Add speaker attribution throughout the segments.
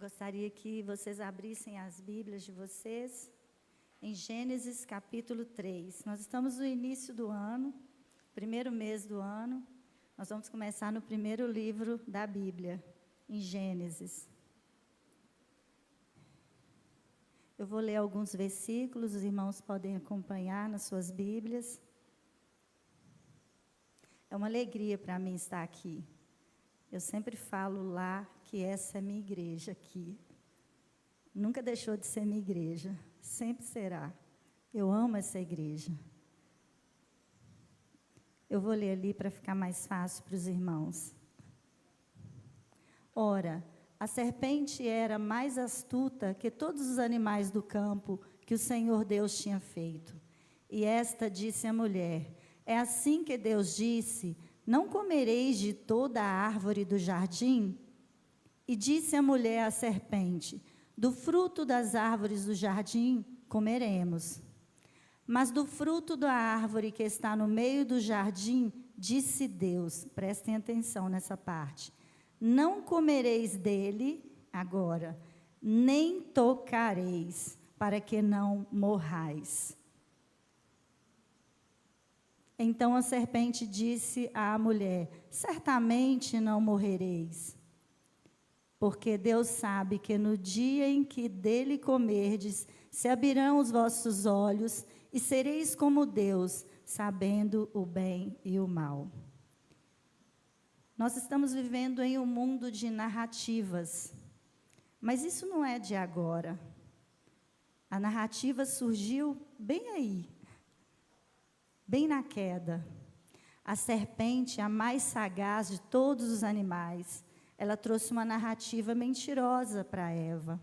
Speaker 1: Gostaria que vocês abrissem as Bíblias de vocês em Gênesis capítulo 3. Nós estamos no início do ano, primeiro mês do ano. Nós vamos começar no primeiro livro da Bíblia, em Gênesis. Eu vou ler alguns versículos, os irmãos podem acompanhar nas suas Bíblias. É uma alegria para mim estar aqui. Eu sempre falo lá que essa é minha igreja aqui. Nunca deixou de ser minha igreja, sempre será. Eu amo essa igreja. Eu vou ler ali para ficar mais fácil para os irmãos. Ora, a serpente era mais astuta que todos os animais do campo que o Senhor Deus tinha feito. E esta disse à mulher: é assim que Deus disse: não comereis de toda a árvore do jardim? E disse a mulher à serpente: do fruto das árvores do jardim comeremos. Mas do fruto da árvore que está no meio do jardim, disse Deus, prestem atenção nessa parte: não comereis dele agora, nem tocareis, para que não morrais. Então a serpente disse à mulher: certamente não morrereis, porque Deus sabe que no dia em que dele comerdes, se abrirão os vossos olhos e sereis como Deus, sabendo o bem e o mal. Nós estamos vivendo em um mundo de narrativas, mas isso não é de agora. A narrativa surgiu bem aí, bem na queda. A serpente, a mais sagaz de todos os animais, ela trouxe uma narrativa mentirosa para Eva.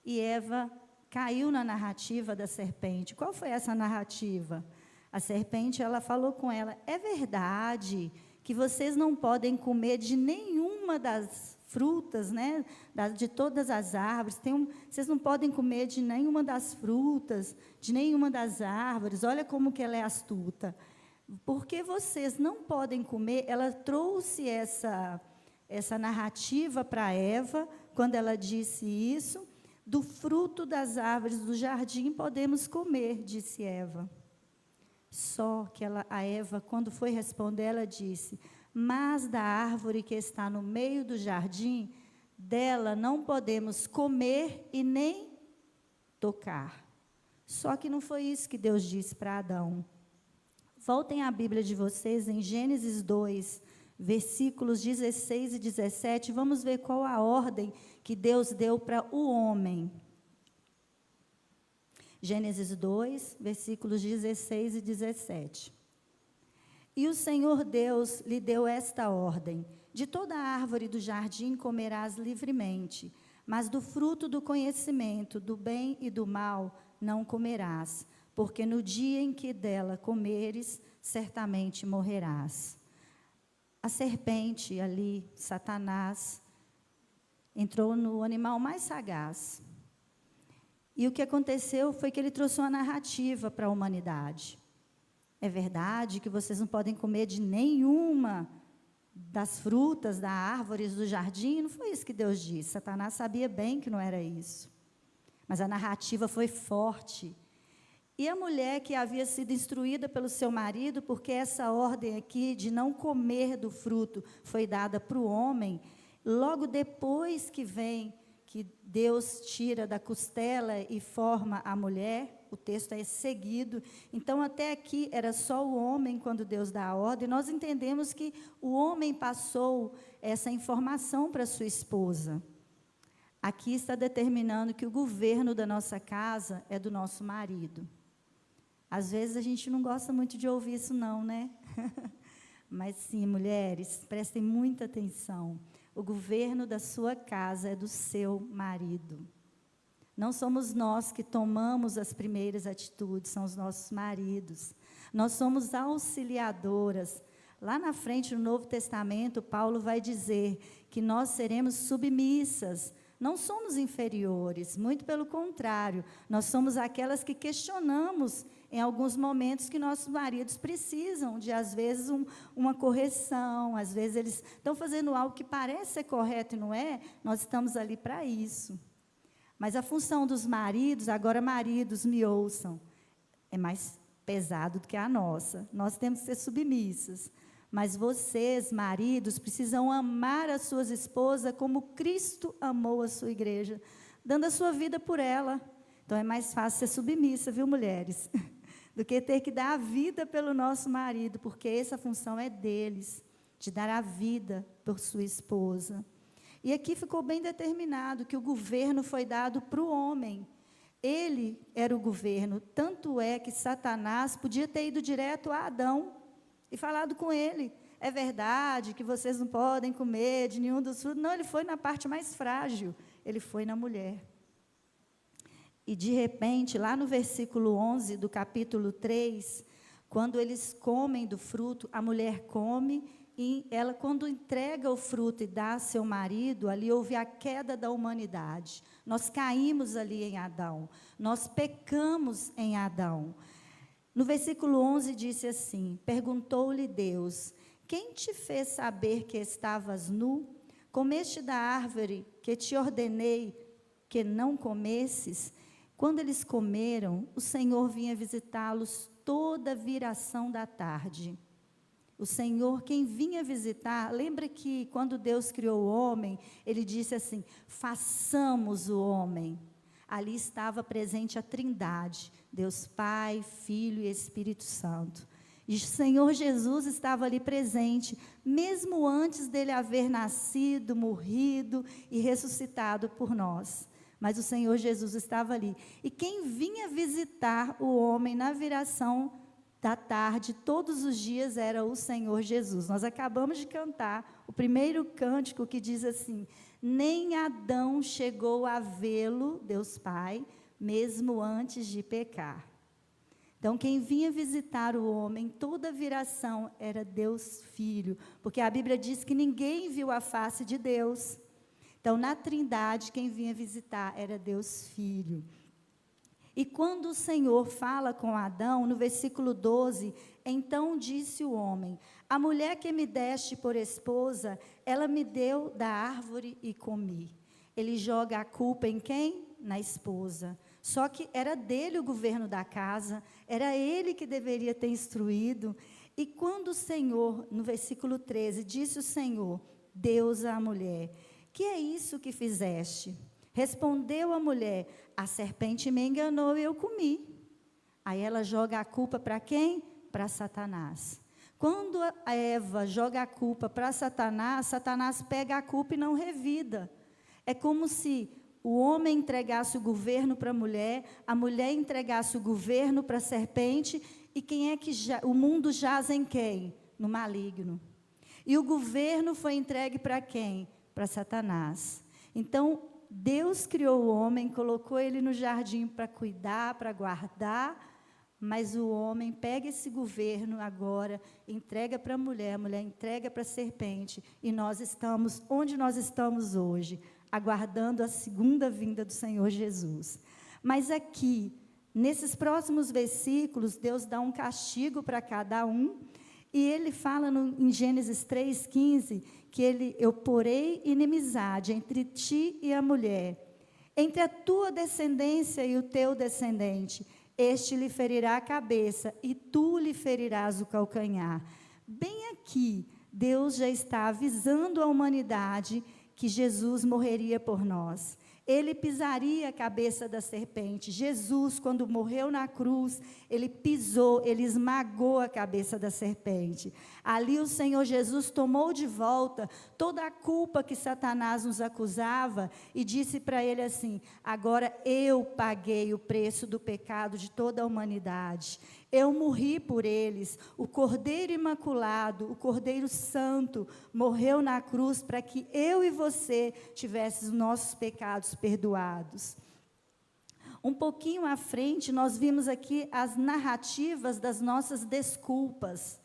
Speaker 1: E Eva caiu na narrativa da serpente. Qual foi essa narrativa? A serpente, ela falou com ela: é verdade que vocês não podem comer de nenhuma das frutas, né? De todas as árvores. Vocês não podem comer de nenhuma das frutas, de nenhuma das árvores. Olha como que ela é astuta. Porque vocês não podem comer, ela trouxe essa narrativa para Eva, quando ela disse isso: do fruto das árvores do jardim podemos comer, disse Eva. Só que a Eva, quando foi responder, ela disse: mas da árvore que está no meio do jardim, dela não podemos comer e nem tocar. Só que não foi isso que Deus disse para Adão. Voltem à Bíblia de vocês em Gênesis 2, versículos 16 e 17, vamos ver qual a ordem que Deus deu para o homem. Gênesis 2, versículos 16 e 17. E o Senhor Deus lhe deu esta ordem: de toda a árvore do jardim comerás livremente, mas do fruto do conhecimento do bem e do mal não comerás, porque no dia em que dela comeres, certamente morrerás. A serpente ali, Satanás, entrou no animal mais sagaz. E o que aconteceu foi que ele trouxe uma narrativa para a humanidade. É verdade que vocês não podem comer de nenhuma das frutas, das árvores do jardim? Não foi isso que Deus disse. Satanás sabia bem que não era isso. Mas a narrativa foi forte. E a mulher que havia sido instruída pelo seu marido, porque essa ordem aqui de não comer do fruto foi dada para o homem, logo depois que Deus tira da costela e forma a mulher, o texto é seguido. Então, até aqui era só o homem quando Deus dá a ordem. Nós entendemos que o homem passou essa informação para sua esposa. Aqui está determinando que o governo da nossa casa é do nosso marido. Às vezes a gente não gosta muito de ouvir isso não, né? Mas sim, mulheres, prestem muita atenção. O governo da sua casa é do seu marido. Não somos nós que tomamos as primeiras atitudes, são os nossos maridos. Nós somos auxiliadoras. Lá na frente, no Novo Testamento, Paulo vai dizer que nós seremos submissas. Não somos inferiores, muito pelo contrário. Nós somos aquelas que questionamos em alguns momentos que nossos maridos precisam de, às vezes, uma correção, às vezes eles estão fazendo algo que parece ser correto e não é, nós estamos ali para isso. Mas a função dos maridos, agora maridos, me ouçam, é mais pesado do que a nossa. Nós temos que ser submissas. Mas vocês, maridos, precisam amar as suas esposas como Cristo amou a sua igreja, dando a sua vida por ela. Então, é mais fácil ser submissa, viu, mulheres? Do que ter que dar a vida pelo nosso marido, porque essa função é deles, de dar a vida por sua esposa. E aqui ficou bem determinado que o governo foi dado para o homem. Ele era o governo, tanto é que Satanás podia ter ido direto a Adão e falado com ele, é verdade que vocês não podem comer de nenhum dos frutos. Não, ele foi na parte mais frágil, ele foi na mulher. E, de repente, lá no versículo 11 do capítulo 3, quando eles comem do fruto, a mulher come, e ela, quando entrega o fruto e dá a seu marido, ali houve a queda da humanidade. Nós caímos ali em Adão, nós pecamos em Adão. No versículo 11 disse assim, perguntou-lhe Deus, quem te fez saber que estavas nu? Comeste da árvore que te ordenei que não comesses? Quando eles comeram, o Senhor vinha visitá-los toda a viração da tarde. O Senhor, quem vinha visitar, lembra que quando Deus criou o homem, Ele disse assim, façamos o homem. Ali estava presente a Trindade, Deus Pai, Filho e Espírito Santo. E o Senhor Jesus estava ali presente, mesmo antes dele haver nascido, morrido e ressuscitado por nós. Mas o Senhor Jesus estava ali. E quem vinha visitar o homem na viração da tarde, todos os dias, era o Senhor Jesus. Nós acabamos de cantar o primeiro cântico que diz assim, nem Adão chegou a vê-lo, Deus Pai, mesmo antes de pecar. Então, quem vinha visitar o homem, toda a viração era Deus Filho, porque a Bíblia diz que ninguém viu a face de Deus. Então, na Trindade, quem vinha visitar era Deus Filho. E quando o Senhor fala com Adão, no versículo 12, então disse o homem, a mulher que me deste por esposa, ela me deu da árvore e comi. Ele joga a culpa em quem? Na esposa. Só que era dele o governo da casa, era ele que deveria ter instruído. E quando o Senhor, no versículo 13, disse o Senhor, Deus à mulher, que é isso que fizeste? Respondeu a mulher, a serpente me enganou e eu comi. Aí ela joga a culpa para quem? Para Satanás. Quando a Eva joga a culpa para Satanás, Satanás pega a culpa e não revida. É como se o homem entregasse o governo para a mulher entregasse o governo para a serpente, e quem é que o mundo jaz em quem? No maligno. E o governo foi entregue para quem? Para Satanás. Então, Deus criou o homem, colocou ele no jardim para cuidar, para guardar, mas o homem pega esse governo agora, entrega para a mulher entrega para a serpente, e nós estamos onde nós estamos hoje, aguardando a segunda vinda do Senhor Jesus. Mas aqui, nesses próximos versículos, Deus dá um castigo para cada um, e ele fala em Gênesis 3,15, que eu porei inimizade entre ti e a mulher, entre a tua descendência e o teu descendente, este lhe ferirá a cabeça, e tu lhe ferirás o calcanhar. Bem aqui, Deus já está avisando a humanidade que Jesus morreria por nós. Ele pisaria a cabeça da serpente. Jesus, quando morreu na cruz, ele pisou, ele esmagou a cabeça da serpente. Ali o Senhor Jesus tomou de volta toda a culpa que Satanás nos acusava e disse para ele assim, agora eu paguei o preço do pecado de toda a humanidade. Eu morri por eles, o Cordeiro Imaculado, o Cordeiro Santo, morreu na cruz para que eu e você tivéssemos os nossos pecados perdoados. Um pouquinho à frente, nós vimos aqui as narrativas das nossas desculpas.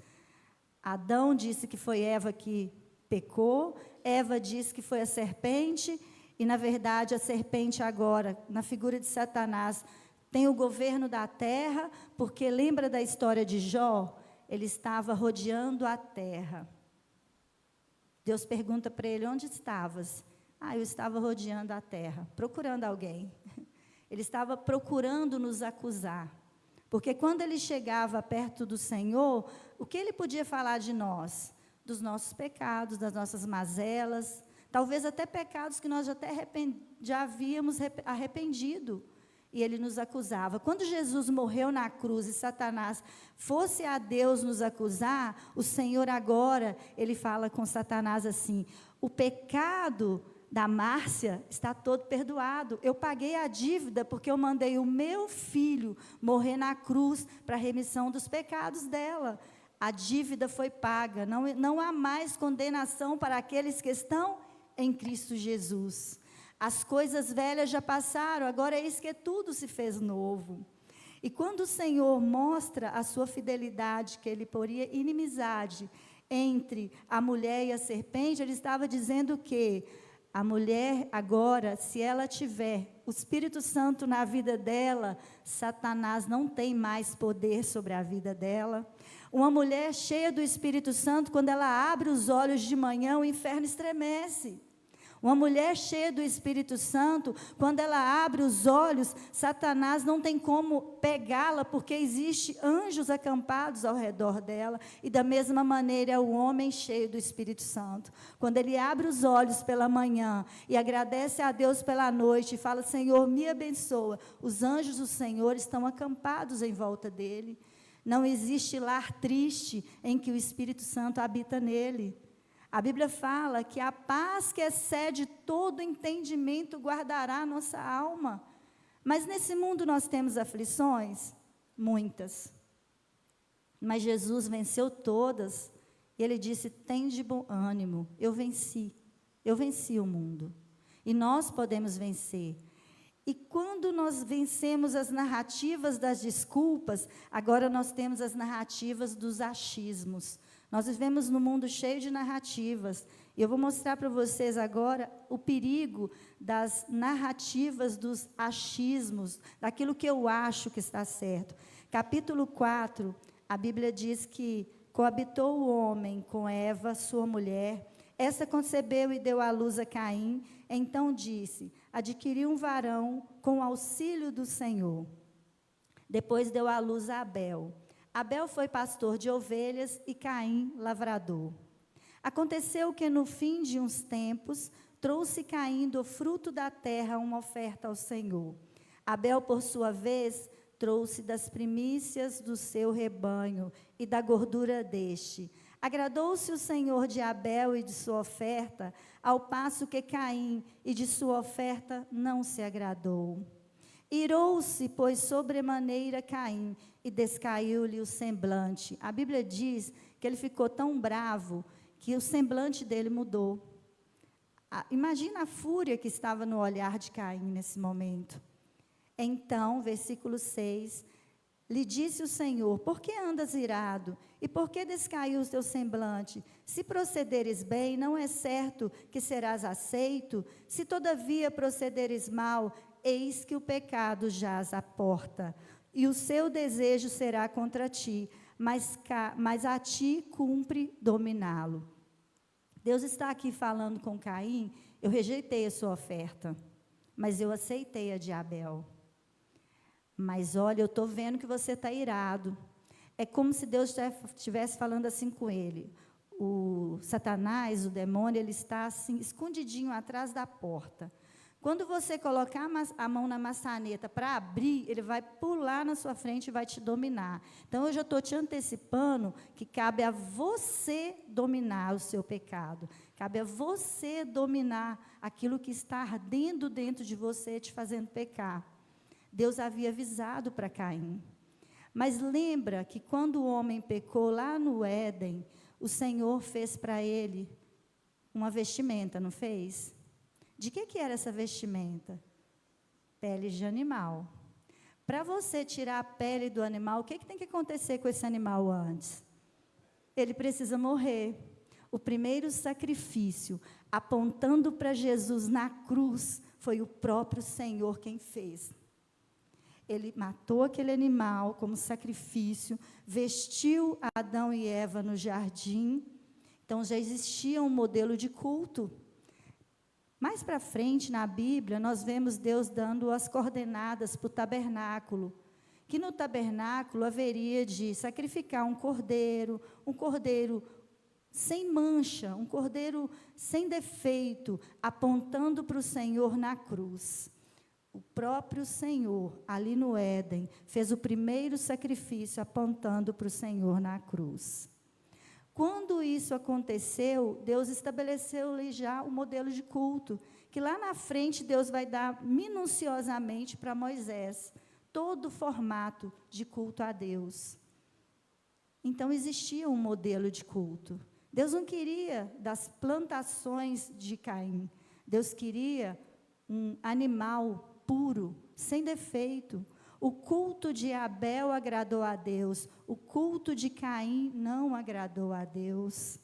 Speaker 1: Adão disse que foi Eva que pecou, Eva disse que foi a serpente, e na verdade a serpente agora, na figura de Satanás, tem o governo da terra, porque lembra da história de Jó? Ele estava rodeando a terra. Deus pergunta para ele, onde estavas? Eu estava rodeando a terra, procurando alguém. Ele estava procurando nos acusar. Porque quando ele chegava perto do Senhor, o que ele podia falar de nós? Dos nossos pecados, das nossas mazelas, talvez até pecados que nós já havíamos arrependido. E ele nos acusava. Quando Jesus morreu na cruz e Satanás fosse a Deus nos acusar, o Senhor agora, ele fala com Satanás assim, o pecado da Márcia está todo perdoado. Eu paguei a dívida porque eu mandei o meu filho morrer na cruz para a remissão dos pecados dela. A dívida foi paga. Não há mais condenação para aqueles que estão em Cristo Jesus. As coisas velhas já passaram, agora eis que tudo se fez novo. E quando o Senhor mostra a sua fidelidade, que ele poria inimizade entre a mulher e a serpente, ele estava dizendo que a mulher agora, se ela tiver o Espírito Santo na vida dela, Satanás não tem mais poder sobre a vida dela. Uma mulher cheia do Espírito Santo, quando ela abre os olhos de manhã, o inferno estremece. Uma mulher cheia do Espírito Santo, quando ela abre os olhos, Satanás não tem como pegá-la, porque existe anjos acampados ao redor dela, e da mesma maneira é o homem cheio do Espírito Santo. Quando ele abre os olhos pela manhã, e agradece a Deus pela noite, e fala, Senhor, me abençoa, os anjos do Senhor estão acampados em volta dele. Não existe lar triste em que o Espírito Santo habita nele. A Bíblia fala que a paz que excede todo entendimento guardará a nossa alma. Mas nesse mundo nós temos aflições? Muitas. Mas Jesus venceu todas. E ele disse, tem de bom ânimo, eu venci o mundo. E nós podemos vencer. E quando nós vencemos as narrativas das desculpas, agora nós temos as narrativas dos achismos. Nós vivemos num mundo cheio de narrativas, e eu vou mostrar para vocês agora o perigo das narrativas dos achismos, daquilo que eu acho que está certo. Capítulo 4, a Bíblia diz que coabitou o homem com Eva, sua mulher, esta concebeu e deu à luz a Caim, então disse, adquiri um varão com o auxílio do Senhor. Depois deu à luz a Abel. Abel foi pastor de ovelhas e Caim lavrador. Aconteceu que no fim de uns tempos, trouxe Caim do fruto da terra uma oferta ao Senhor. Abel, por sua vez, trouxe das primícias do seu rebanho e da gordura deste. Agradou-se o Senhor de Abel e de sua oferta, ao passo que Caim e de sua oferta não se agradou. Irou-se, pois, sobremaneira Caim, e descaiu-lhe o semblante. A Bíblia diz que ele ficou tão bravo, que o semblante dele mudou. Imagina a fúria que estava no olhar de Caim nesse momento. Então, versículo 6, lhe disse o Senhor, por que andas irado? E por que descaiu o teu semblante? Se procederes bem, não é certo que serás aceito? Se todavia procederes mal, eis que o pecado jaz à porta, e o seu desejo será contra ti, mas a ti cumpre dominá-lo. Deus está aqui falando com Caim, eu rejeitei a sua oferta, mas eu aceitei a de Abel. Mas olha, eu estou vendo que você está irado. É como se Deus estivesse falando assim com ele. O Satanás, o demônio, ele está assim, escondidinho atrás da porta. Quando você colocar a mão na maçaneta para abrir, ele vai pular na sua frente e vai te dominar. Então, eu já estou te antecipando que cabe a você dominar o seu pecado. Cabe a você dominar aquilo que está ardendo dentro de você, te fazendo pecar. Deus havia avisado para Caim. Mas lembra que quando o homem pecou lá no Éden, o Senhor fez para ele uma vestimenta, não fez? De que era essa vestimenta? Pele de animal. Para você tirar a pele do animal, o que tem que acontecer com esse animal antes? Ele precisa morrer. O primeiro sacrifício, apontando para Jesus na cruz, foi o próprio Senhor quem fez. Ele matou aquele animal como sacrifício, vestiu Adão e Eva no jardim. Então, já existia um modelo de culto. Mais para frente, na Bíblia, nós vemos Deus dando as coordenadas para o tabernáculo, que no tabernáculo haveria de sacrificar um cordeiro sem mancha, um cordeiro sem defeito, apontando para o Senhor na cruz. O próprio Senhor, ali no Éden, fez o primeiro sacrifício apontando para o Senhor na cruz. Quando isso aconteceu, Deus estabeleceu-lhe já o modelo de culto, que lá na frente Deus vai dar minuciosamente para Moisés, todo o formato de culto a Deus. Então, existia um modelo de culto. Deus não queria das plantações de Caim. Deus queria um animal puro, sem defeito. O culto de Abel agradou a Deus. O culto de Caim não agradou a Deus.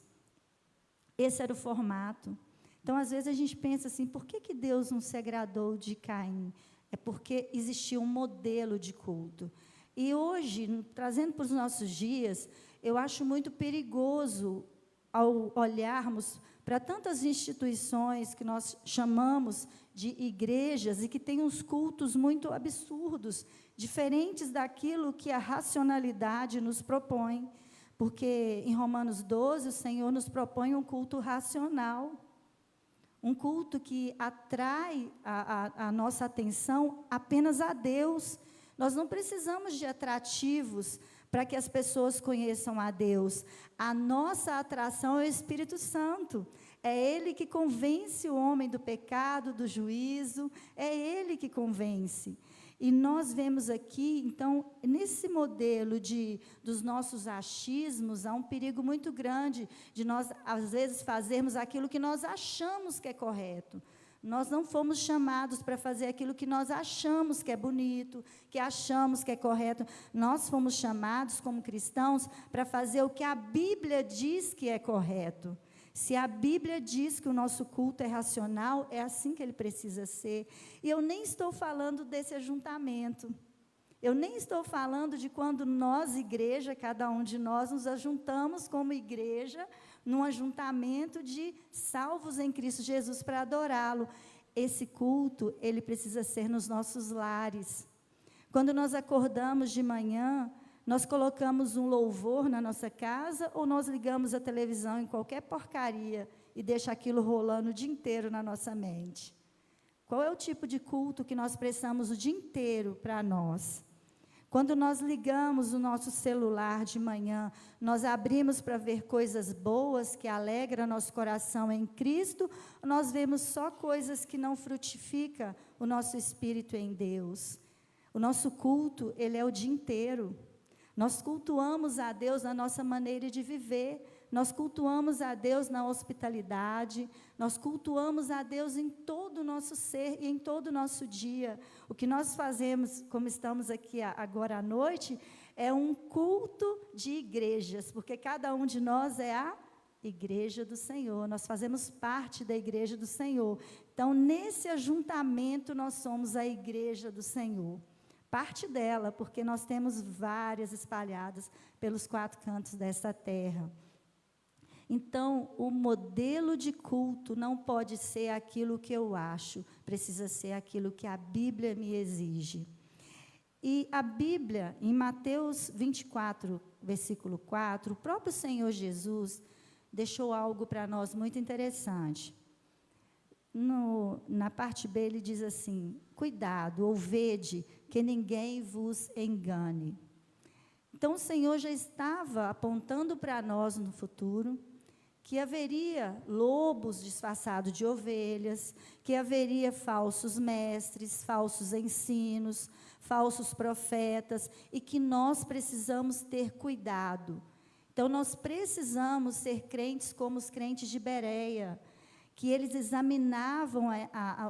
Speaker 1: Esse era o formato. Então, às vezes, a gente pensa assim, por que Deus não se agradou de Caim? É porque existia um modelo de culto. E hoje, trazendo para os nossos dias, eu acho muito perigoso, ao olharmos para tantas instituições que nós chamamos de igrejas e que têm uns cultos muito absurdos, diferentes daquilo que a racionalidade nos propõe, porque em Romanos 12 o Senhor nos propõe um culto racional, um culto que atrai a nossa atenção apenas a Deus. Nós não precisamos de atrativos para que as pessoas conheçam a Deus. A nossa atração é o Espírito Santo. É Ele que convence o homem do pecado, do juízo. É Ele que convence. E nós vemos aqui, então, nesse modelo dos nossos achismos, há um perigo muito grande de nós, às vezes, fazermos aquilo que nós achamos que é correto. Nós não fomos chamados para fazer aquilo que nós achamos que é bonito, que achamos que é correto. Nós fomos chamados, como cristãos, para fazer o que a Bíblia diz que é correto. Se a Bíblia diz que o nosso culto é racional, é assim que ele precisa ser. E eu nem estou falando desse ajuntamento. Eu nem estou falando de quando nós, igreja, cada um de nós, nos ajuntamos como igreja, num ajuntamento de salvos em Cristo Jesus para adorá-lo. Esse culto, ele precisa ser nos nossos lares. Quando nós acordamos de manhã, nós colocamos um louvor na nossa casa ou nós ligamos a televisão em qualquer porcaria e deixa aquilo rolando o dia inteiro na nossa mente? Qual é o tipo de culto que nós prestamos o dia inteiro para nós? Quando nós ligamos o nosso celular de manhã, nós abrimos para ver coisas boas que alegram nosso coração em Cristo, nós vemos só coisas que não frutificam o nosso espírito em Deus. O nosso culto, ele é o dia inteiro. Nós cultuamos a Deus na nossa maneira de viver, nós cultuamos a Deus na hospitalidade, nós cultuamos a Deus em todo o nosso ser e em todo o nosso dia. O que nós fazemos, como estamos aqui agora à noite, é um culto de igrejas, porque cada um de nós é a igreja do Senhor, nós fazemos parte da igreja do Senhor. Então, nesse ajuntamento, nós somos a igreja do Senhor. Parte dela, porque nós temos várias espalhadas pelos 4 cantos desta terra. Então, o modelo de culto não pode ser aquilo que eu acho, precisa ser aquilo que a Bíblia me exige. E a Bíblia, em Mateus 24, versículo 4, o próprio Senhor Jesus deixou algo para nós muito interessante. Na parte B, ele diz assim: cuidado, ou vede, que ninguém vos engane. Então, o Senhor já estava apontando para nós no futuro que haveria lobos disfarçados de ovelhas, que haveria falsos mestres, falsos ensinos, falsos profetas, e que nós precisamos ter cuidado. Então, nós precisamos ser crentes como os crentes de Bereia, que eles examinavam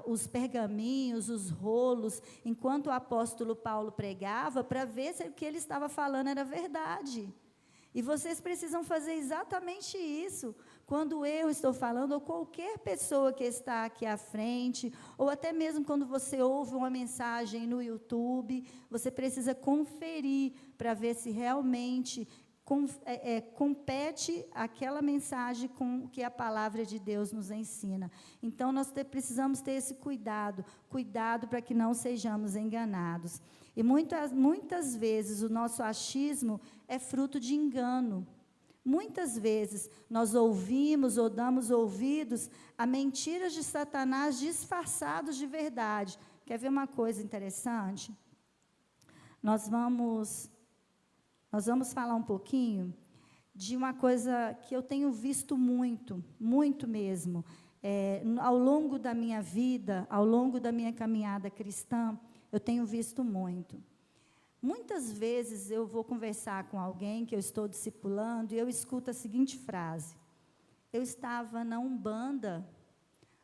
Speaker 1: os pergaminhos, os rolos, enquanto o apóstolo Paulo pregava, para ver se o que ele estava falando era verdade. E vocês precisam fazer exatamente isso. Quando eu estou falando, ou qualquer pessoa que está aqui à frente, ou até mesmo quando você ouve uma mensagem no YouTube, você precisa conferir para ver se realmente compete aquela mensagem com o que a palavra de Deus nos ensina. Então, nós precisamos ter esse cuidado para que não sejamos enganados. E muitas vezes o nosso achismo é fruto de engano. Muitas vezes nós ouvimos ou damos ouvidos a mentiras de Satanás disfarçados de verdade. Quer ver uma coisa interessante? Nós vamos falar um pouquinho de uma coisa que eu tenho visto muito, muito mesmo, ao longo da minha vida, ao longo da minha caminhada cristã, eu tenho visto muito. Muitas vezes eu vou conversar com alguém que eu estou discipulando e eu escuto a seguinte frase: eu estava na Umbanda,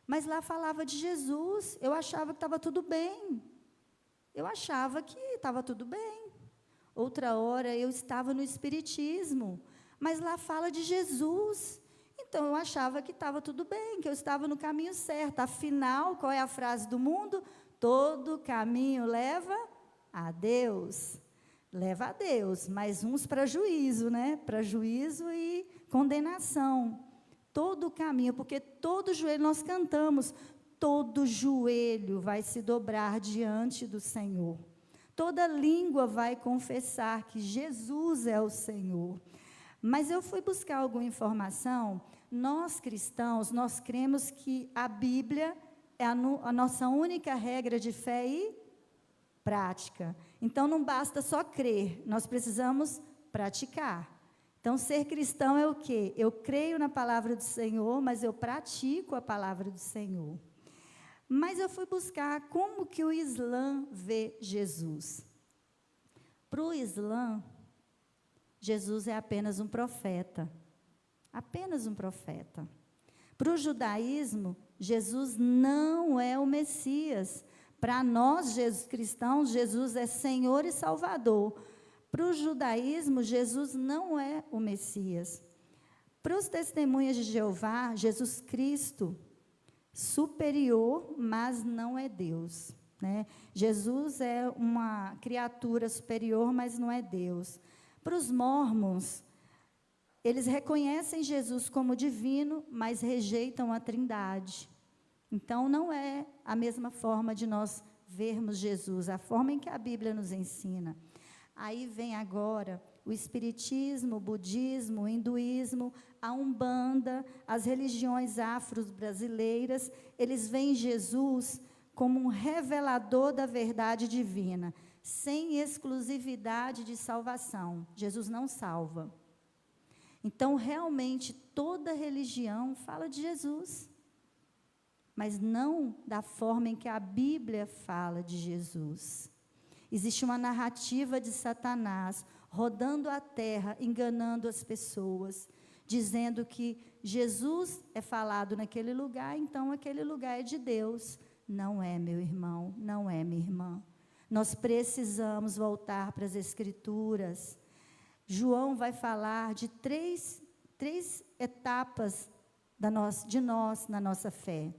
Speaker 1: mas lá falava de Jesus, eu achava que estava tudo bem. Outra hora eu estava no Espiritismo, mas lá fala de Jesus, então eu achava que estava tudo bem, que eu estava no caminho certo. Afinal, qual é a frase do mundo? Todo caminho leva a Deus. Leva a Deus, mas uns para juízo, né? Para juízo e condenação. Todo caminho, porque todo joelho, nós cantamos, todo joelho vai se dobrar diante do Senhor. Toda língua vai confessar que Jesus é o Senhor. Mas eu fui buscar alguma informação. Nós cristãos, nós cremos que a Bíblia é a nossa única regra de fé e prática. Então, não basta só crer, nós precisamos praticar. Então, ser cristão é o quê? Eu creio na palavra do Senhor, mas eu pratico a palavra do Senhor. Mas eu fui buscar como que o Islã vê Jesus. Para o Islã, Jesus é apenas um profeta. Apenas um profeta. Para o judaísmo, Jesus não é o Messias. Para nós, cristãos, Jesus é Senhor e Salvador. Para o judaísmo, Jesus não é o Messias. Para os testemunhas de Jeová, Jesus Cristo, superior, mas não é Deus, né? Jesus é uma criatura superior, mas não é Deus. Para os mórmons, eles reconhecem Jesus como divino, mas rejeitam a Trindade. Então, não é a mesma forma de nós vermos Jesus, a forma em que a Bíblia nos ensina. Aí vem agora o Espiritismo, o Budismo, o Hinduísmo, a Umbanda, as religiões afro-brasileiras, eles veem Jesus como um revelador da verdade divina, sem exclusividade de salvação. Jesus não salva. Então, realmente, toda religião fala de Jesus, mas não da forma em que a Bíblia fala de Jesus. Existe uma narrativa de Satanás rodando a terra, enganando as pessoas, dizendo que Jesus é falado naquele lugar, então aquele lugar é de Deus. Não é, meu irmão, não é, minha irmã. Nós precisamos voltar para as Escrituras. João vai falar de três etapas de nós na nossa fé.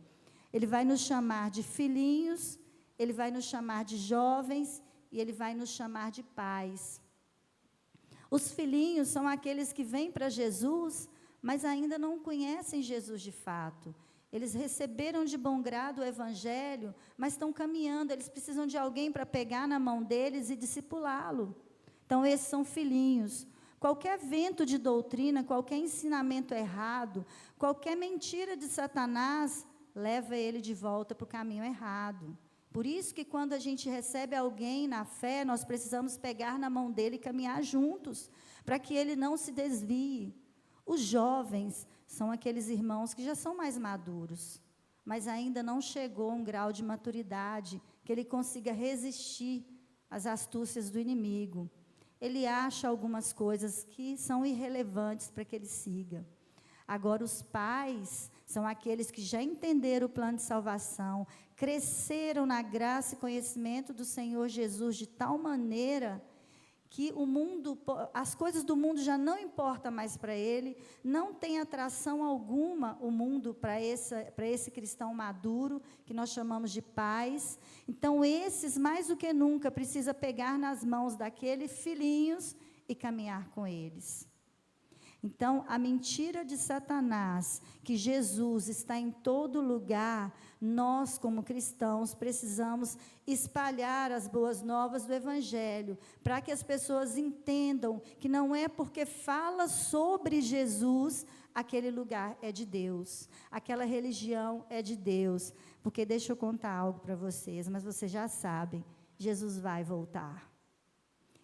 Speaker 1: Ele vai nos chamar de filhinhos, ele vai nos chamar de jovens e ele vai nos chamar de pais. Os filhinhos são aqueles que vêm para Jesus, mas ainda não conhecem Jesus de fato. Eles receberam de bom grado o Evangelho, mas estão caminhando, eles precisam de alguém para pegar na mão deles e discipulá-lo. Então, esses são filhinhos. Qualquer vento de doutrina, qualquer ensinamento errado, qualquer mentira de Satanás, leva ele de volta para o caminho errado. Por isso que quando a gente recebe alguém na fé, nós precisamos pegar na mão dele e caminhar juntos, para que ele não se desvie. Os jovens são aqueles irmãos que já são mais maduros, mas ainda não chegou a um grau de maturidade que ele consiga resistir às astúcias do inimigo. Ele acha algumas coisas que são irrelevantes para que ele siga. Agora, os pais são aqueles que já entenderam o plano de salvação, cresceram na graça e conhecimento do Senhor Jesus de tal maneira que o mundo, as coisas do mundo já não importam mais para ele, não tem atração alguma o mundo para esse cristão maduro, que nós chamamos de pais. Então, esses, mais do que nunca, precisa pegar nas mãos daqueles filhinhos e caminhar com eles. Então, a mentira de Satanás, que Jesus está em todo lugar, nós, como cristãos, precisamos espalhar as boas novas do Evangelho, para que as pessoas entendam que não é porque fala sobre Jesus, aquele lugar é de Deus, aquela religião é de Deus. Porque deixa eu contar algo para vocês, mas vocês já sabem, Jesus vai voltar.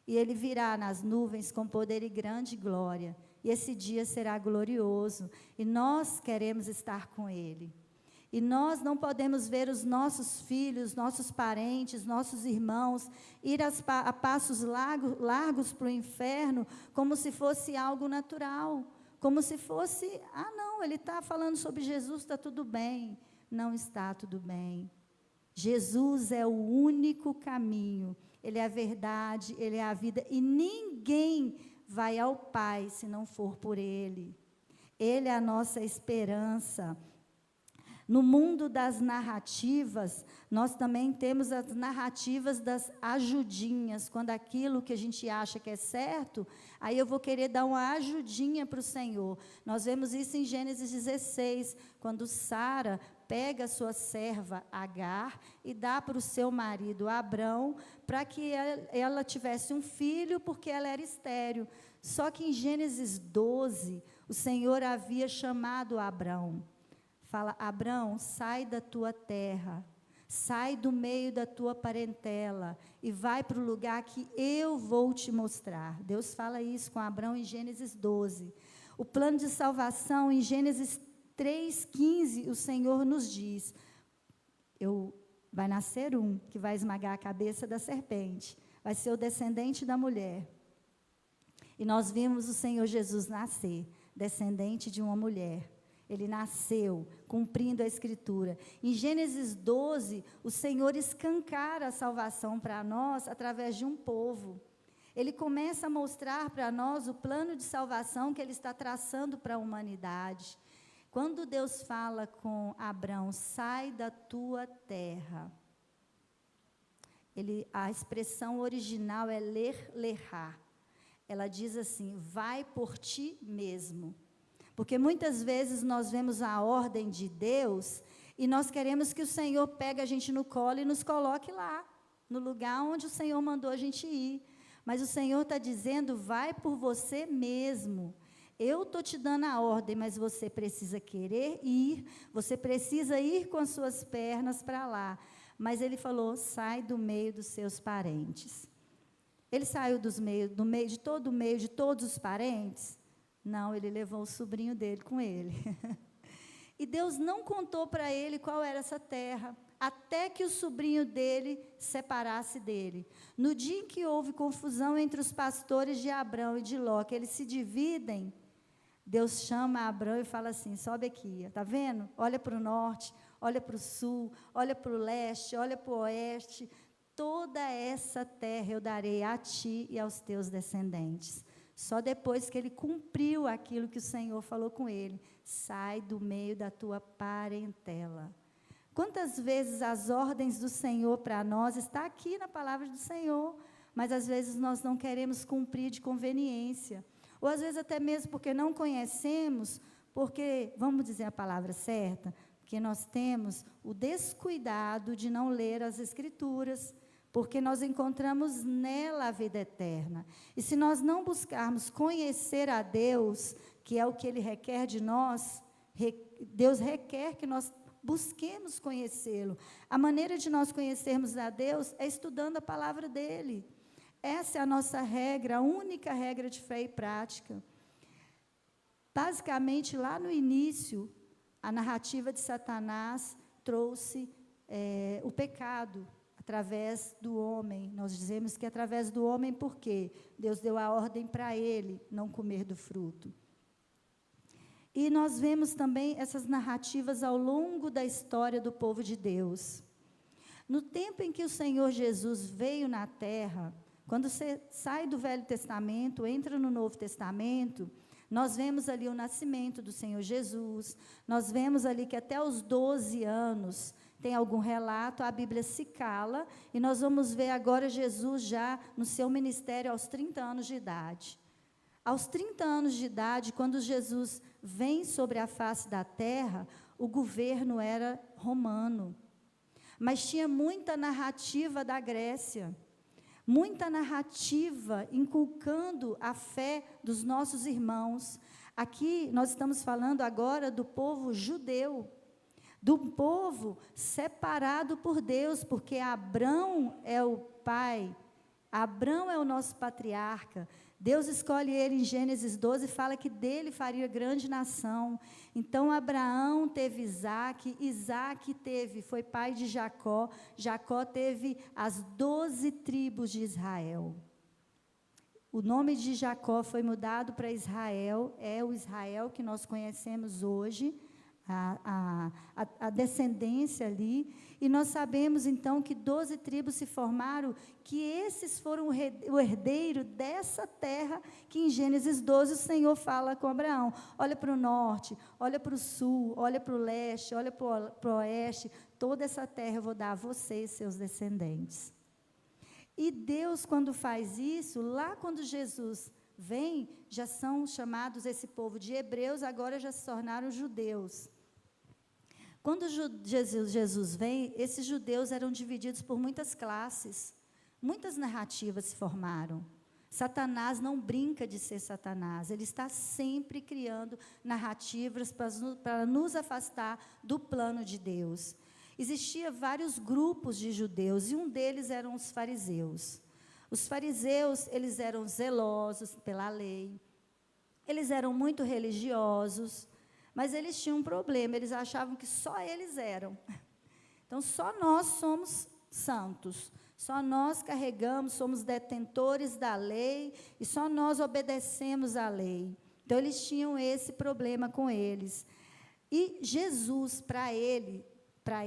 Speaker 1: E Ele virá nas nuvens com poder e grande glória. E esse dia será glorioso, e nós queremos estar com Ele. E nós não podemos ver os nossos filhos, nossos parentes, nossos irmãos, ir a passos largos para o inferno, como se fosse algo natural, como se fosse, não, ele está falando sobre Jesus, está tudo bem. Não está tudo bem. Jesus é o único caminho, Ele é a verdade, Ele é a vida, e ninguém vai ao Pai se não for por Ele. Ele é a nossa esperança. No mundo das narrativas, nós também temos as narrativas das ajudinhas. Quando aquilo que a gente acha que é certo, aí eu vou querer dar uma ajudinha para o Senhor. Nós vemos isso em Gênesis 16, quando Sara pega a sua serva Agar e dá para o seu marido Abrão, para que ela tivesse um filho, porque ela era estéril. Só que em Gênesis 12, o Senhor havia chamado Abrão. Fala: Abrão, sai da tua terra, sai do meio da tua parentela e vai para o lugar que eu vou te mostrar. Deus fala isso com Abrão em Gênesis 12. O plano de salvação, em Gênesis 3,15, o Senhor nos diz: vai nascer um que vai esmagar a cabeça da serpente, vai ser o descendente da mulher. E nós vimos o Senhor Jesus nascer, descendente de uma mulher. Ele nasceu, cumprindo a Escritura. Em Gênesis 12, o Senhor escancara a salvação para nós através de um povo. Ele começa a mostrar para nós o plano de salvação que Ele está traçando para a humanidade. Quando Deus fala com Abrão: sai da tua terra, a expressão original é lerá. Ela diz assim: vai por ti mesmo. Porque muitas vezes nós vemos a ordem de Deus e nós queremos que o Senhor pegue a gente no colo e nos coloque lá, no lugar onde o Senhor mandou a gente ir. Mas o Senhor está dizendo: vai por você mesmo. Eu estou te dando a ordem, mas você precisa querer ir, você precisa ir com as suas pernas para lá. Mas Ele falou: sai do meio dos seus parentes. Ele saiu do meio de todos os parentes? Não, ele levou o sobrinho dele com ele. E Deus não contou para ele qual era essa terra, até que o sobrinho dele separasse dele. No dia em que houve confusão entre os pastores de Abrão e de Ló, que eles se dividem, Deus chama Abrão e fala assim: sobe aqui, está vendo? Olha para o norte, olha para o sul, olha para o leste, olha para o oeste. Toda essa terra eu darei a ti e aos teus descendentes. Só depois que ele cumpriu aquilo que o Senhor falou com ele: sai do meio da tua parentela. Quantas vezes as ordens do Senhor para nós estão aqui na palavra do Senhor, mas às vezes nós não queremos cumprir de conveniência, ou às vezes até mesmo porque não conhecemos, porque, vamos dizer a palavra certa, porque nós temos o descuidado de não ler as Escrituras, porque nós encontramos nela a vida eterna. E se nós não buscarmos conhecer a Deus, que é o que Ele requer de nós, Deus requer que nós busquemos conhecê-lo. A maneira de nós conhecermos a Deus é estudando a palavra dEle. Essa é a nossa regra, a única regra de fé e prática. Basicamente, lá no início, a narrativa de Satanás trouxe o pecado, através do homem. Nós dizemos que através do homem, por quê? Deus deu a ordem para ele não comer do fruto. E nós vemos também essas narrativas ao longo da história do povo de Deus. No tempo em que o Senhor Jesus veio na terra, Quando você sai do Velho Testamento, entra no Novo Testamento, nós vemos ali o nascimento do Senhor Jesus, nós vemos ali que até os 12 anos, tem algum relato, a Bíblia se cala, e nós vamos ver agora Jesus já no seu ministério aos 30 anos de idade. Aos 30 anos de idade, quando Jesus vem sobre a face da terra, o governo era romano, mas tinha muita narrativa da Grécia, muita narrativa inculcando a fé dos nossos irmãos. Aqui nós estamos falando agora do povo judeu, do povo separado por Deus, porque Abrão é o pai, Abrão é o nosso patriarca. Deus escolhe ele em Gênesis 12 e fala que dele faria grande nação. Então, Abraão teve Isaque, Isaque foi pai de Jacó, Jacó teve as 12 tribos de Israel. O nome de Jacó foi mudado para Israel, é o Israel que nós conhecemos hoje, a descendência ali, e nós sabemos então que 12 tribos se formaram, que esses foram o herdeiro dessa terra, que em Gênesis 12 o Senhor fala com Abraão, olha para o norte, olha para o sul, olha para o leste, olha para o oeste, toda essa terra eu vou dar a você e seus descendentes. E Deus, quando faz isso, lá quando Jesus vem, já são chamados esse povo de hebreus, agora já se tornaram judeus. Quando Jesus vem, esses judeus eram divididos por muitas classes, muitas narrativas se formaram. Satanás não brinca de ser Satanás, ele está sempre criando narrativas para nos afastar do plano de Deus. Existiam vários grupos de judeus, e um deles eram os fariseus. Os fariseus, eles eram zelosos pela lei, eles eram muito religiosos, mas eles tinham um problema, eles achavam que só eles eram. Então, só nós somos santos, só nós carregamos, somos detentores da lei, e só nós obedecemos à lei. Então, eles tinham esse problema com eles. E Jesus, para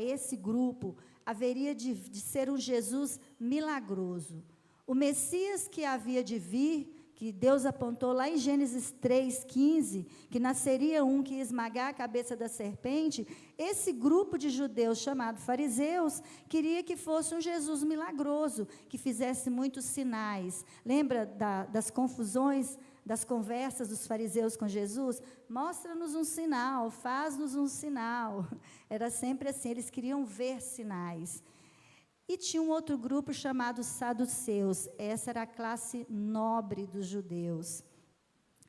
Speaker 1: esse grupo, haveria de ser um Jesus milagroso. O Messias que havia de vir, que Deus apontou lá em Gênesis 3,15, que nasceria um que ia esmagar a cabeça da serpente, esse grupo de judeus chamado fariseus, queria que fosse um Jesus milagroso, que fizesse muitos sinais. Lembra das confusões, das conversas dos fariseus com Jesus? Mostra-nos um sinal, faz-nos um sinal. Era sempre assim, eles queriam ver sinais. E tinha um outro grupo chamado saduceus, essa era a classe nobre dos judeus.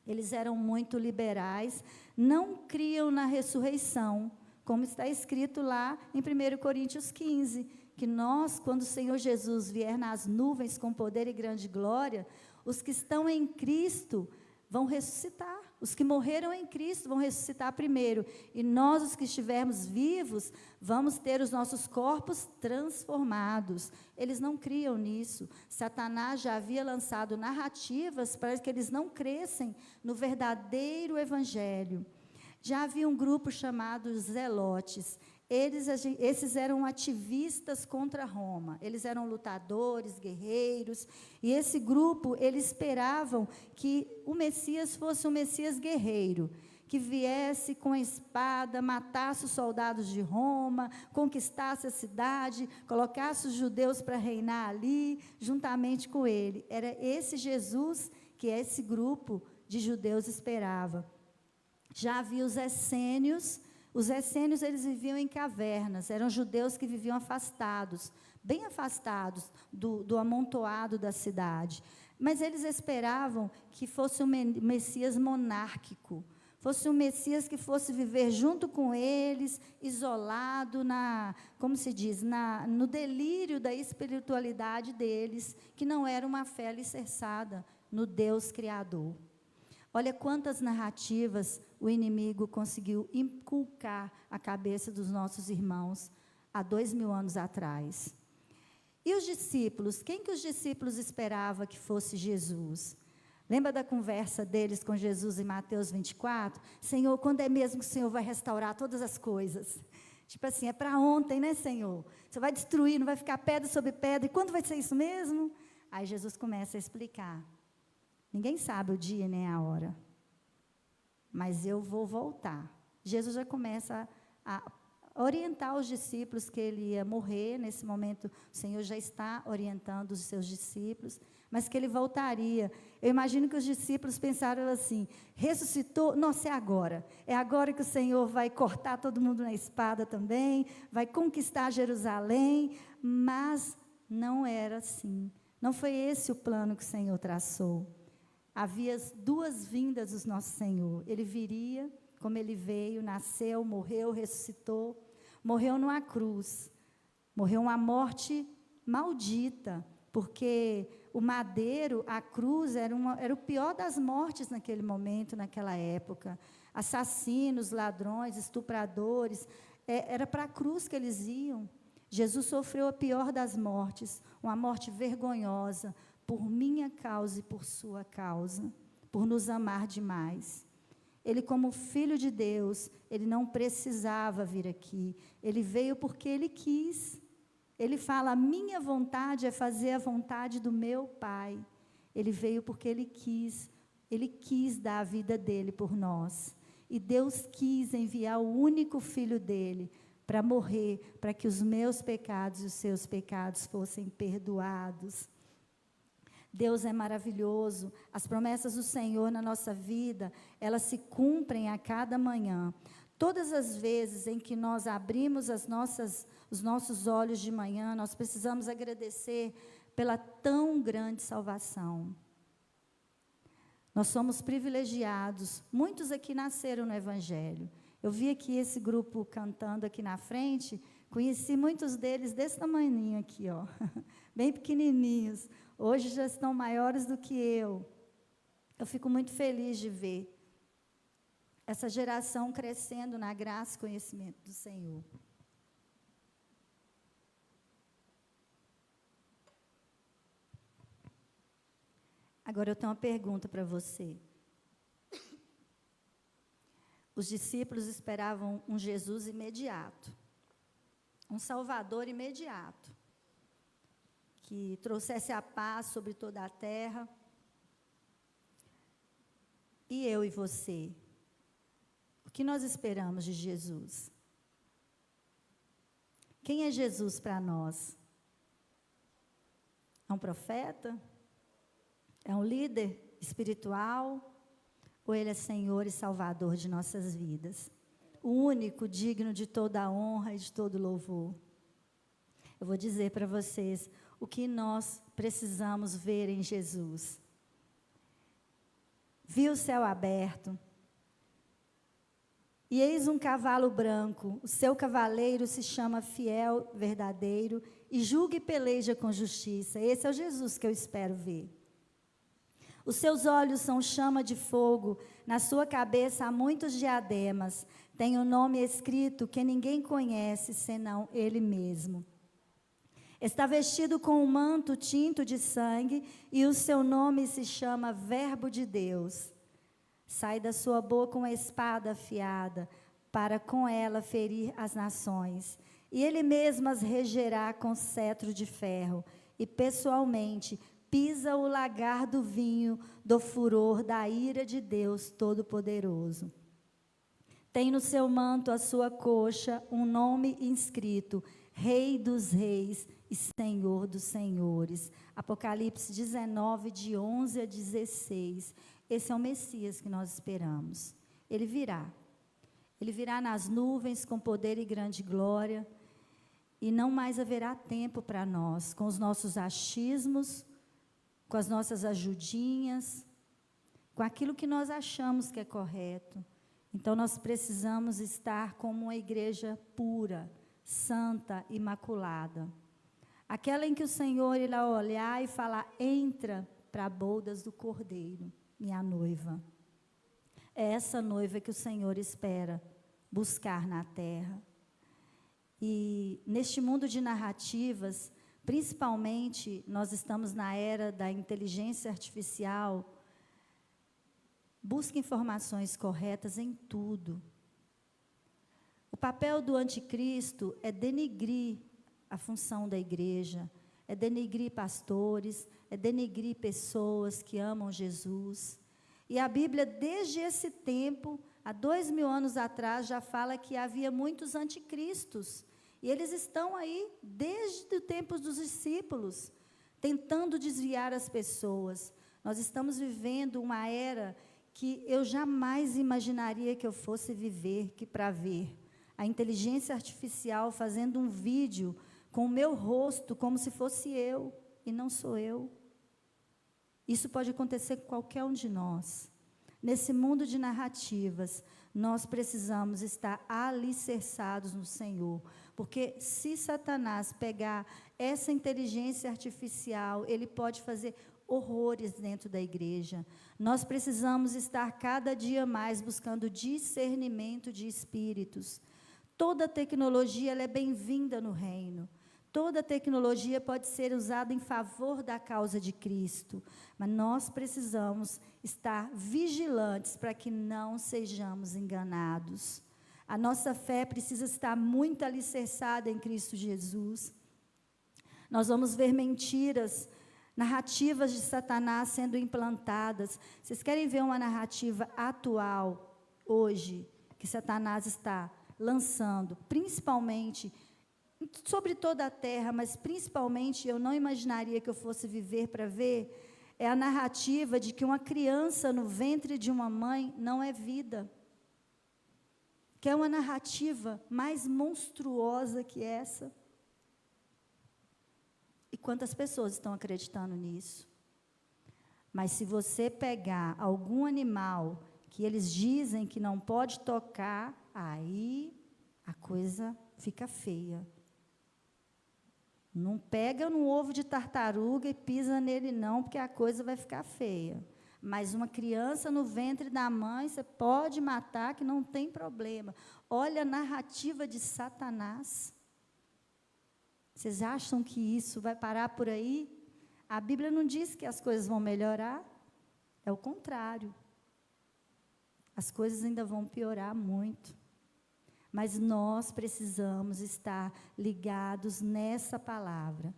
Speaker 1: Eles eram muito liberais, não criam na ressurreição, como está escrito lá em 1 Coríntios 15, que nós, quando o Senhor Jesus vier nas nuvens com poder e grande glória, os que estão em Cristo vão ressuscitar. Os que morreram em Cristo vão ressuscitar primeiro. E nós, os que estivermos vivos, vamos ter os nossos corpos transformados. Eles não criam nisso. Satanás já havia lançado narrativas para que eles não crescem no verdadeiro evangelho. Já havia um grupo chamado zelotes. Esses eram ativistas contra Roma, eles eram lutadores, guerreiros, e esse grupo, eles esperavam que o Messias fosse um Messias guerreiro, que viesse com a espada, matasse os soldados de Roma, conquistasse a cidade, colocasse os judeus para reinar ali, juntamente com ele. Era esse Jesus que esse grupo de judeus esperava. Já havia os essênios. Os essênios, eles viviam em cavernas, eram judeus que viviam afastados, bem afastados do amontoado da cidade. Mas eles esperavam que fosse um Messias monárquico, fosse um Messias que fosse viver junto com eles, isolado, como se diz, no delírio da espiritualidade deles, que não era uma fé alicerçada no Deus Criador. Olha quantas narrativas o inimigo conseguiu inculcar à cabeça dos nossos irmãos há 2000 anos atrás. E os discípulos? Quem que os discípulos esperavam que fosse Jesus? Lembra da conversa deles com Jesus em Mateus 24? Senhor, quando é mesmo que o Senhor vai restaurar todas as coisas? Tipo assim, é para ontem, né, Senhor? Você vai destruir, não vai ficar pedra sobre pedra. E quando vai ser isso mesmo? Aí Jesus começa a explicar. Ninguém sabe o dia nem a hora, mas eu vou voltar. Jesus já começa a orientar os discípulos que ele ia morrer. Nesse momento, o Senhor já está orientando os seus discípulos, mas que ele voltaria. Eu imagino que os discípulos pensaram assim: ressuscitou, nossa, é agora que o Senhor vai cortar todo mundo na espada também, vai conquistar Jerusalém. Mas não era assim, não foi esse o plano que o Senhor traçou. Havia duas vindas do nosso Senhor. Ele viria, como ele veio, nasceu, morreu, ressuscitou, morreu numa cruz, morreu uma morte maldita, porque o madeiro, a cruz, era o pior das mortes naquele momento, naquela época. Assassinos, ladrões, estupradores, era para a cruz que eles iam. Jesus sofreu a pior das mortes, uma morte vergonhosa, por minha causa e por sua causa, por nos amar demais. Ele, como Filho de Deus, ele não precisava vir aqui. Ele veio porque ele quis. Ele fala: a minha vontade é fazer a vontade do meu Pai. Ele veio porque ele quis dar a vida dele por nós. E Deus quis enviar o único Filho dele para morrer, para que os meus pecados e os seus pecados fossem perdoados. Deus é maravilhoso. As promessas do Senhor na nossa vida, elas se cumprem a cada manhã. Todas as vezes em que nós abrimos os nossos olhos de manhã, nós precisamos agradecer pela tão grande salvação. Nós somos privilegiados. Muitos aqui nasceram no Evangelho. Eu vi aqui esse grupo cantando aqui na frente, conheci muitos deles desse tamanhinho aqui, ó, bem pequenininhos. Hoje já estão maiores do que eu. Eu fico muito feliz de ver essa geração crescendo na graça e conhecimento do Senhor. Agora eu tenho uma pergunta para você. Os discípulos esperavam um Jesus imediato, um Salvador imediato, que trouxesse a paz sobre toda a terra. E eu e você, o que nós esperamos de Jesus? Quem é Jesus para nós? É um profeta? É um líder espiritual? Ou ele é Senhor e Salvador de nossas vidas? O único digno de toda a honra e de todo louvor. Eu vou dizer para vocês o que nós precisamos ver em Jesus. Vi o céu aberto, e eis um cavalo branco. O seu cavaleiro se chama Fiel, Verdadeiro, e julga e peleja com justiça. Esse é o Jesus que eu espero ver. Os seus olhos são chama de fogo, na sua cabeça há muitos diademas. Tem um nome escrito que ninguém conhece, senão ele mesmo. Está vestido com um manto tinto de sangue, e o seu nome se chama Verbo de Deus. Sai da sua boca uma espada afiada, para com ela ferir as nações. E ele mesmo as regerá com cetro de ferro, e pessoalmente pisa o lagar do vinho, do furor da ira de Deus Todo-Poderoso. Tem no seu manto a sua coxa um nome inscrito: Rei dos Reis e Senhor dos Senhores. Apocalipse 19, de 11 a 16. Esse é o Messias que nós esperamos. Ele virá. Ele virá nas nuvens com poder e grande glória. E não mais haverá tempo para nós, com os nossos achismos, com as nossas ajudinhas, com aquilo que nós achamos que é correto. Então, nós precisamos estar como uma igreja pura, santa, imaculada. Aquela em que o Senhor irá olhar e falar: entra para bodas do Cordeiro, minha noiva. É essa noiva que o Senhor espera buscar na terra. E neste mundo de narrativas, principalmente, nós estamos na era da inteligência artificial. Busque informações corretas em tudo. O papel do anticristo é denigrir a função da igreja, é denegrir pastores, é denegrir pessoas que amam Jesus. E a Bíblia, desde esse tempo, há 2000 anos atrás, já fala que havia muitos anticristos. E eles estão aí desde o tempo dos discípulos, tentando desviar as pessoas. Nós estamos vivendo uma era que eu jamais imaginaria que eu fosse viver, que para ver. A inteligência artificial fazendo um vídeo com o meu rosto, como se fosse eu, e não sou eu. Isso pode acontecer com qualquer um de nós. Nesse mundo de narrativas, nós precisamos estar alicerçados no Senhor, porque se Satanás pegar essa inteligência artificial, ele pode fazer horrores dentro da igreja. Nós precisamos estar cada dia mais buscando discernimento de espíritos. Toda tecnologia ela é bem-vinda no reino. Toda tecnologia pode ser usada em favor da causa de Cristo, mas nós precisamos estar vigilantes para que não sejamos enganados. A nossa fé precisa estar muito alicerçada em Cristo Jesus. Nós vamos ver mentiras, narrativas de Satanás sendo implantadas. Vocês querem ver uma narrativa atual, hoje, que Satanás está lançando, principalmente sobre toda a terra, mas principalmente, eu não imaginaria que eu fosse viver para ver, é a narrativa de que uma criança no ventre de uma mãe não é vida. Que é uma narrativa mais monstruosa que essa. E quantas pessoas estão acreditando nisso? Mas se você pegar algum animal que eles dizem que não pode tocar, aí a coisa fica feia. Não pega no ovo de tartaruga e pisa nele não, porque a coisa vai ficar feia. Mas uma criança no ventre da mãe, você pode matar, que não tem problema. Olha a narrativa de Satanás. Vocês acham que isso vai parar por aí? A Bíblia não diz que as coisas vão melhorar. É o contrário. As coisas ainda vão piorar muito. Mas nós precisamos estar ligados nessa palavra.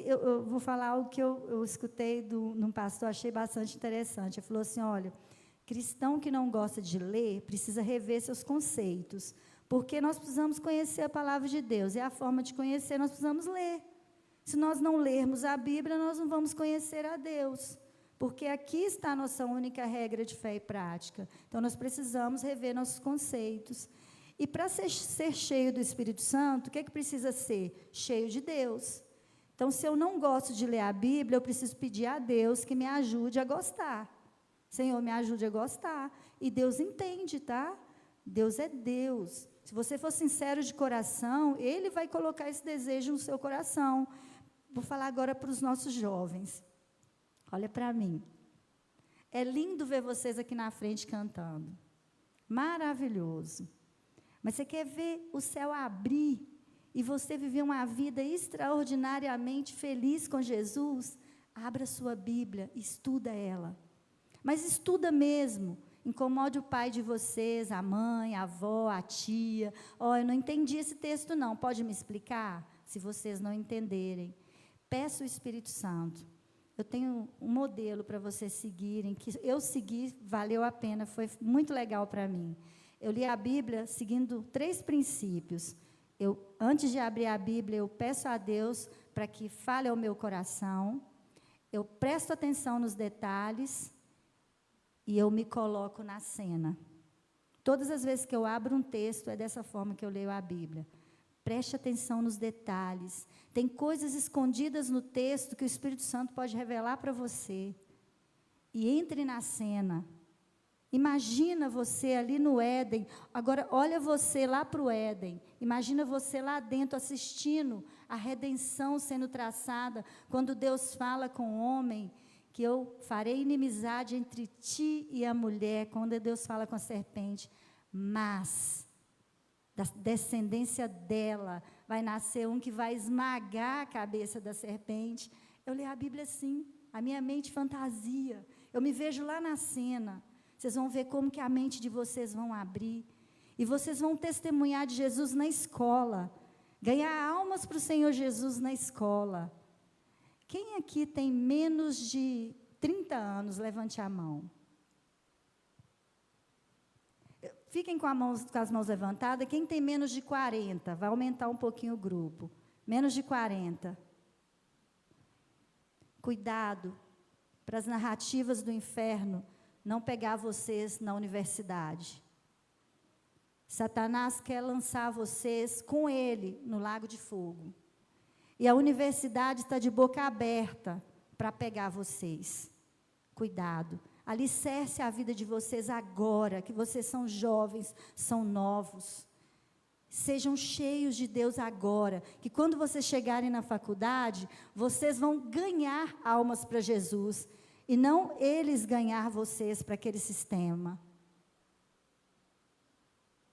Speaker 1: Eu vou falar algo que eu escutei num pastor, achei bastante interessante. Ele falou assim, olha, cristão que não gosta de ler, precisa rever seus conceitos, porque nós precisamos conhecer a palavra de Deus, e a forma de conhecer, nós precisamos ler. Se nós não lermos a Bíblia, nós não vamos conhecer a Deus, porque aqui está a nossa única regra de fé e prática. Então, nós precisamos rever nossos conceitos. E para ser cheio do Espírito Santo, o que é que precisa ser? Cheio de Deus. Então, se eu não gosto de ler a Bíblia, eu preciso pedir a Deus que me ajude a gostar. Senhor, me ajude a gostar. E Deus entende, tá? Deus é Deus. Se você for sincero de coração, Ele vai colocar esse desejo no seu coração. Vou falar agora para os nossos jovens. Olha para mim. É lindo ver vocês aqui na frente cantando. Maravilhoso. Mas você quer ver o céu abrir e você viver uma vida extraordinariamente feliz com Jesus? Abra sua Bíblia, estuda ela. Mas estuda mesmo. Incomode o pai de vocês, a mãe, a avó, a tia. Eu não entendi esse texto não, pode me explicar? Se vocês não entenderem. Peça o Espírito Santo. Eu tenho um modelo para vocês seguirem, que eu segui, valeu a pena, foi muito legal para mim. Eu li a Bíblia seguindo 3 princípios. Antes de abrir a Bíblia, eu peço a Deus para que fale ao meu coração. Eu presto atenção nos detalhes e eu me coloco na cena. Todas as vezes que eu abro um texto, é dessa forma que eu leio a Bíblia. Preste atenção nos detalhes. Tem coisas escondidas no texto que o Espírito Santo pode revelar para você. E entre na cena. Imagina você ali no Éden, agora olha você lá para o Éden, imagina você lá dentro assistindo a redenção sendo traçada, quando Deus fala com o homem, que eu farei inimizade entre ti e a mulher, quando Deus fala com a serpente, mas da descendência dela vai nascer um que vai esmagar a cabeça da serpente. Eu leio a Bíblia assim, a minha mente fantasia, eu me vejo lá na cena. Vocês vão ver como que a mente de vocês vão abrir. E vocês vão testemunhar de Jesus na escola. Ganhar almas para o Senhor Jesus na escola. Quem aqui tem menos de 30 anos? Levante a mão. Fiquem com as mãos levantadas. Quem tem menos de 40? Vai aumentar um pouquinho o grupo. Menos de 40. Cuidado para as narrativas do inferno não pegar vocês na universidade. Satanás quer lançar vocês com ele no lago de fogo. E a universidade está de boca aberta para pegar vocês. Cuidado. Alicerce a vida de vocês agora, que vocês são jovens, são novos. Sejam cheios de Deus agora, que quando vocês chegarem na faculdade, vocês vão ganhar almas para Jesus, e não eles ganhar vocês para aquele sistema.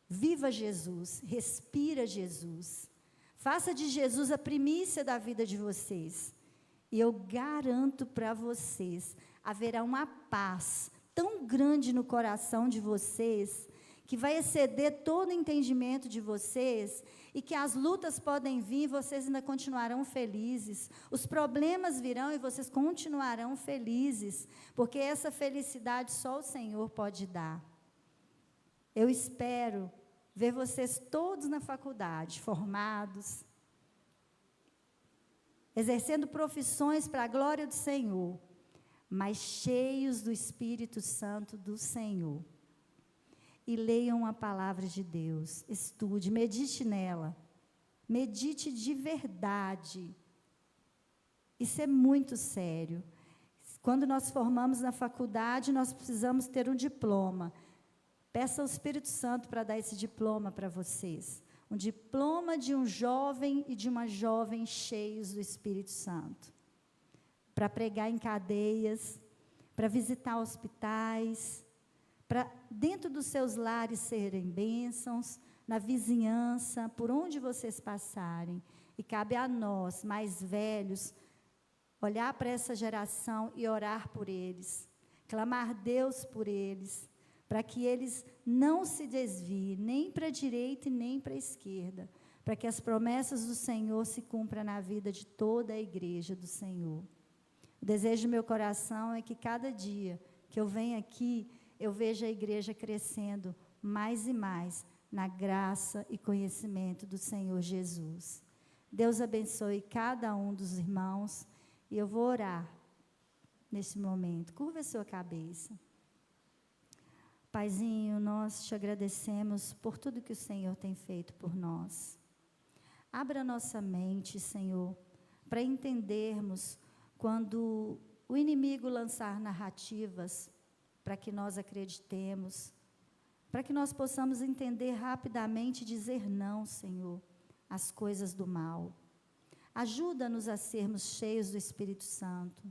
Speaker 1: Viva Jesus, respira Jesus. Faça de Jesus a primícia da vida de vocês. E eu garanto para vocês, haverá uma paz tão grande no coração de vocês, que vai exceder todo o entendimento de vocês, e que as lutas podem vir e vocês ainda continuarão felizes. Os problemas virão e vocês continuarão felizes, porque essa felicidade só o Senhor pode dar. Eu espero ver vocês todos na faculdade, formados, exercendo profissões para a glória do Senhor, mas cheios do Espírito Santo do Senhor. E leiam a palavra de Deus, estude, medite nela, medite de verdade. Isso é muito sério. Quando nós formamos na faculdade, nós precisamos ter um diploma. Peça ao Espírito Santo para dar esse diploma para vocês. Um diploma de um jovem e de uma jovem cheios do Espírito Santo. Para pregar em cadeias, para visitar hospitais, para dentro dos seus lares serem bênçãos, na vizinhança, por onde vocês passarem. E cabe a nós, mais velhos, olhar para essa geração e orar por eles, clamar Deus por eles, para que eles não se desviem, nem para a direita e nem para a esquerda, para que as promessas do Senhor se cumpram na vida de toda a igreja do Senhor. O desejo do meu coração é que cada dia que eu venho aqui, eu veja a igreja crescendo mais e mais na graça e conhecimento do Senhor Jesus. Deus abençoe cada um dos irmãos, e eu vou orar nesse momento. Curva a sua cabeça. Paizinho, nós te agradecemos por tudo que o Senhor tem feito por nós. Abra nossa mente, Senhor, para entendermos quando o inimigo lançar narrativas para que nós acreditemos, para que nós possamos entender rapidamente e dizer não, Senhor, às coisas do mal. Ajuda-nos a sermos cheios do Espírito Santo.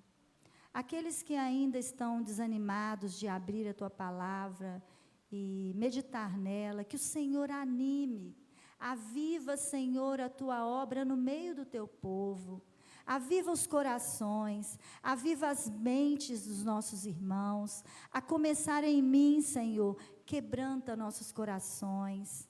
Speaker 1: Aqueles que ainda estão desanimados de abrir a Tua palavra e meditar nela, que o Senhor anime, aviva, Senhor, a Tua obra no meio do Teu povo, aviva os corações, aviva as mentes dos nossos irmãos, a começar em mim, Senhor, quebranta nossos corações,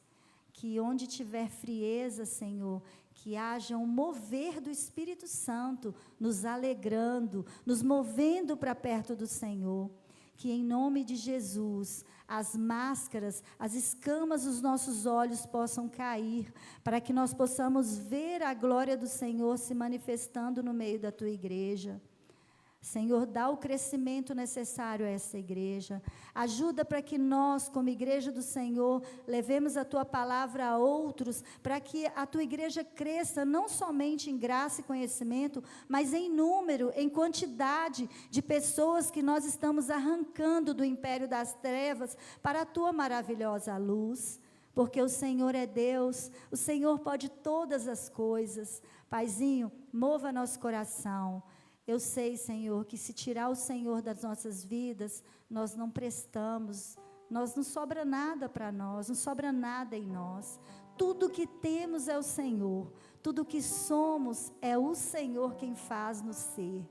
Speaker 1: que onde tiver frieza, Senhor, que haja um mover do Espírito Santo, nos alegrando, nos movendo para perto do Senhor. Que em nome de Jesus, as máscaras, as escamas dos nossos olhos possam cair, para que nós possamos ver a glória do Senhor se manifestando no meio da Tua igreja. Senhor, dá o crescimento necessário a essa igreja. Ajuda para que nós, como igreja do Senhor, levemos a Tua palavra a outros, para que a Tua igreja cresça, não somente em graça e conhecimento, mas em número, em quantidade de pessoas que nós estamos arrancando do império das trevas para a Tua maravilhosa luz. Porque o Senhor é Deus, o Senhor pode todas as coisas. Paizinho, mova nosso coração. Eu sei, Senhor, que se tirar o Senhor das nossas vidas, nós não prestamos, não sobra nada para nós, não sobra nada em nós. Tudo que temos é o Senhor, tudo que somos é o Senhor quem faz-nos ser.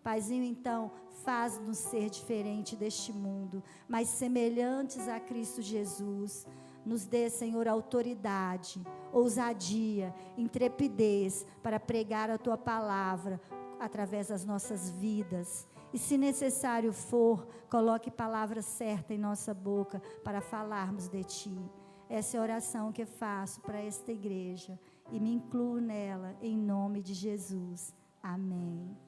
Speaker 1: Paizinho, então, faz-nos ser diferente deste mundo, mas semelhantes a Cristo Jesus. Nos dê, Senhor, autoridade, ousadia, intrepidez para pregar a Tua palavra através das nossas vidas. E se necessário for, coloque palavra certa em nossa boca para falarmos de Ti. Essa é a oração que eu faço para esta igreja e me incluo nela, em nome de Jesus. Amém.